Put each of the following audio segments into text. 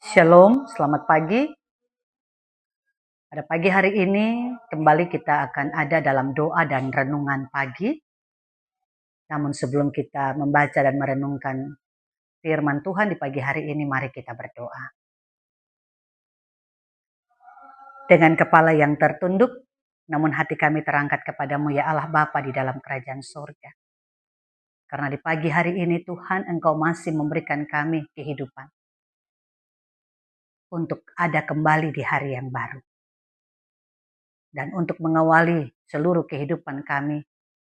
Shalom, selamat pagi. Pada pagi hari ini kembali kita akan ada dalam doa dan renungan pagi. Namun sebelum kita membaca dan merenungkan firman Tuhan di pagi hari ini, mari kita berdoa. Dengan kepala yang tertunduk, namun hati kami terangkat kepadamu ya Allah Bapa di dalam kerajaan surga. Karena di pagi hari ini Tuhan Engkau masih memberikan kami kehidupan untuk ada kembali di hari yang baru. Dan untuk mengawali seluruh kehidupan kami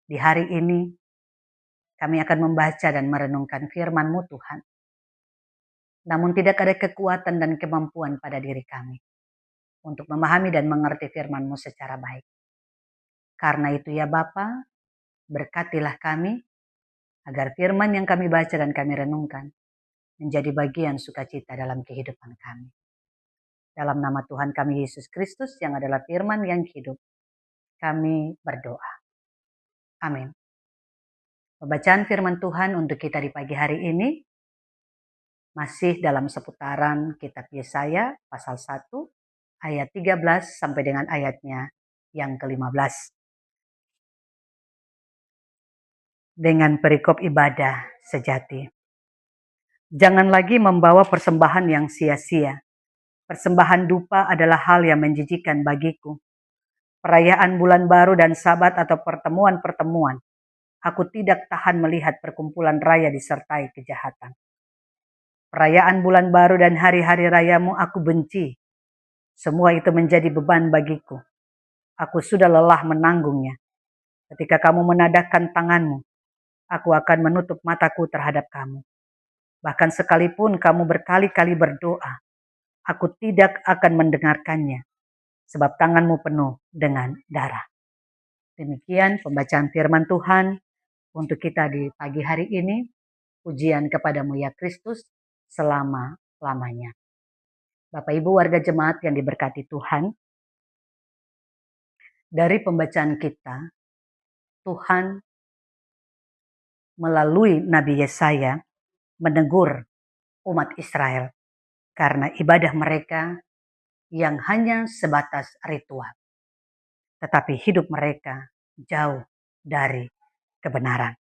di hari ini, kami akan membaca dan merenungkan firman-Mu Tuhan. Namun tidak ada kekuatan dan kemampuan pada diri kami untuk memahami dan mengerti firman-Mu secara baik. Karena itu ya Bapa, berkatilah kami agar firman yang kami baca dan kami renungkan menjadi bagian sukacita dalam kehidupan kami. Dalam nama Tuhan kami Yesus Kristus yang adalah firman yang hidup, kami berdoa. Amin. Pembacaan firman Tuhan untuk kita di pagi hari ini masih dalam seputaran kitab Yesaya pasal 1 ayat 13 sampai dengan ayatnya yang ke-15. Dengan perikop ibadah sejati. Jangan lagi membawa persembahan yang sia-sia. Persembahan dupa adalah hal yang menjijikan bagiku. Perayaan bulan baru dan sabat atau pertemuan-pertemuan. Aku tidak tahan melihat perkumpulan raya disertai kejahatan. Perayaan bulan baru dan hari-hari rayamu aku benci. Semua itu menjadi beban bagiku. Aku sudah lelah menanggungnya. Ketika kamu menadahkan tanganmu, aku akan menutup mataku terhadap kamu. Bahkan sekalipun kamu berkali-kali berdoa, aku tidak akan mendengarkannya, sebab tanganmu penuh dengan darah. Demikian pembacaan firman Tuhan untuk kita di pagi hari ini. Pujian kepadamu ya Kristus selama-lamanya. Bapak Ibu warga jemaat yang diberkati Tuhan, dari pembacaan kita, Tuhan melalui Nabi Yesaya menegur umat Israel karena ibadah mereka yang hanya sebatas ritual. Tetapi hidup mereka jauh dari kebenaran.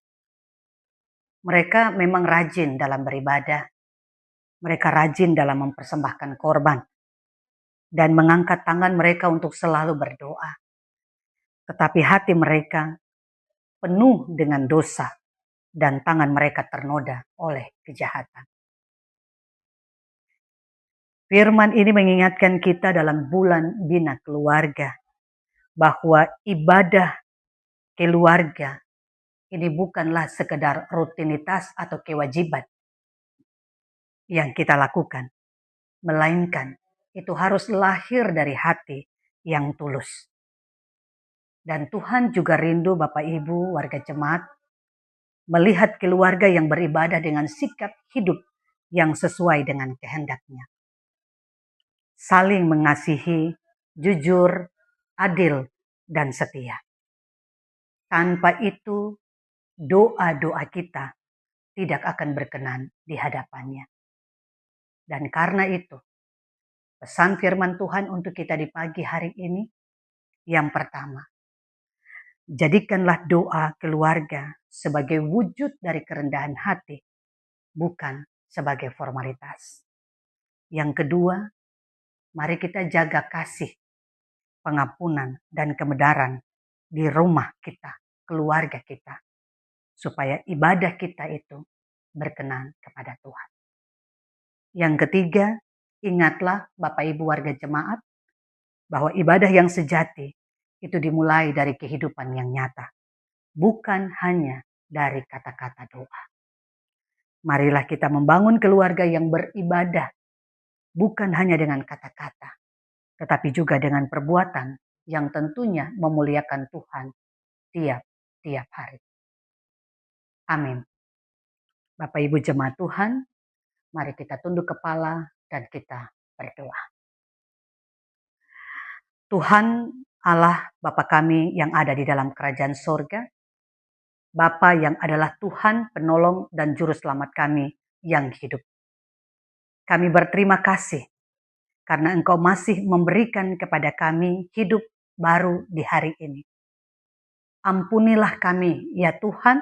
Mereka memang rajin dalam beribadah. Mereka rajin dalam mempersembahkan korban. Dan mengangkat tangan mereka untuk selalu berdoa. Tetapi hati mereka penuh dengan dosa. Dan tangan mereka ternoda oleh kejahatan. Firman ini mengingatkan kita dalam bulan bina keluarga bahwa ibadah keluarga ini bukanlah sekedar rutinitas atau kewajiban yang kita lakukan, melainkan itu harus lahir dari hati yang tulus. Dan Tuhan juga rindu Bapak Ibu warga jemaat melihat keluarga yang beribadah dengan sikap hidup yang sesuai dengan kehendaknya. Saling mengasihi, jujur, adil, dan setia. Tanpa itu, doa-doa kita tidak akan berkenan di hadapannya. Dan karena itu, pesan firman Tuhan untuk kita di pagi hari ini, yang pertama, jadikanlah doa keluarga sebagai wujud dari kerendahan hati, bukan sebagai formalitas. Yang kedua, mari kita jaga kasih, pengampunan, dan kebenaran di rumah kita, keluarga kita, supaya ibadah kita itu berkenan kepada Tuhan. Yang ketiga, ingatlah Bapak Ibu warga jemaat, bahwa ibadah yang sejati itu dimulai dari kehidupan yang nyata, bukan hanya dari kata-kata doa. Marilah kita membangun keluarga yang beribadah, bukan hanya dengan kata-kata, tetapi juga dengan perbuatan yang tentunya memuliakan Tuhan tiap-tiap hari. Amin. Bapak Ibu jemaat Tuhan, mari kita tunduk kepala dan kita berdoa. Tuhan Allah Bapa kami yang ada di dalam kerajaan sorga, Bapa yang adalah Tuhan penolong dan juru selamat kami yang hidup. Kami berterima kasih karena Engkau masih memberikan kepada kami hidup baru di hari ini. Ampunilah kami, ya Tuhan,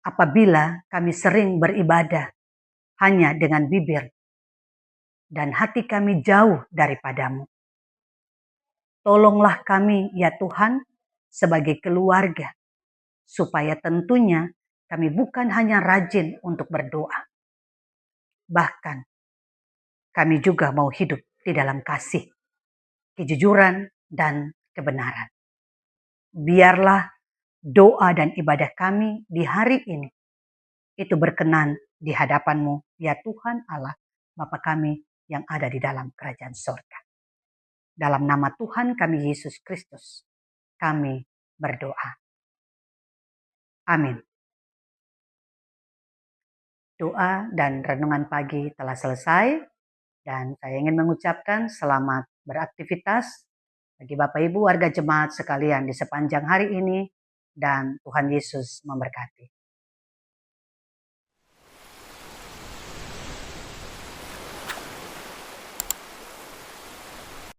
apabila kami sering beribadah hanya dengan bibir dan hati kami jauh daripadamu. Tolonglah kami, ya Tuhan, sebagai keluarga, supaya tentunya kami bukan hanya rajin untuk berdoa, bahkan kami juga mau hidup di dalam kasih, kejujuran, dan kebenaran. Biarlah doa dan ibadah kami di hari ini itu berkenan di hadapan-Mu, ya Tuhan Allah, Bapa kami yang ada di dalam kerajaan sorga. Dalam nama Tuhan kami Yesus Kristus, kami berdoa. Amin. Doa dan renungan pagi telah selesai, dan saya ingin mengucapkan selamat beraktivitas bagi Bapak Ibu warga jemaat sekalian di sepanjang hari ini, dan Tuhan Yesus memberkati.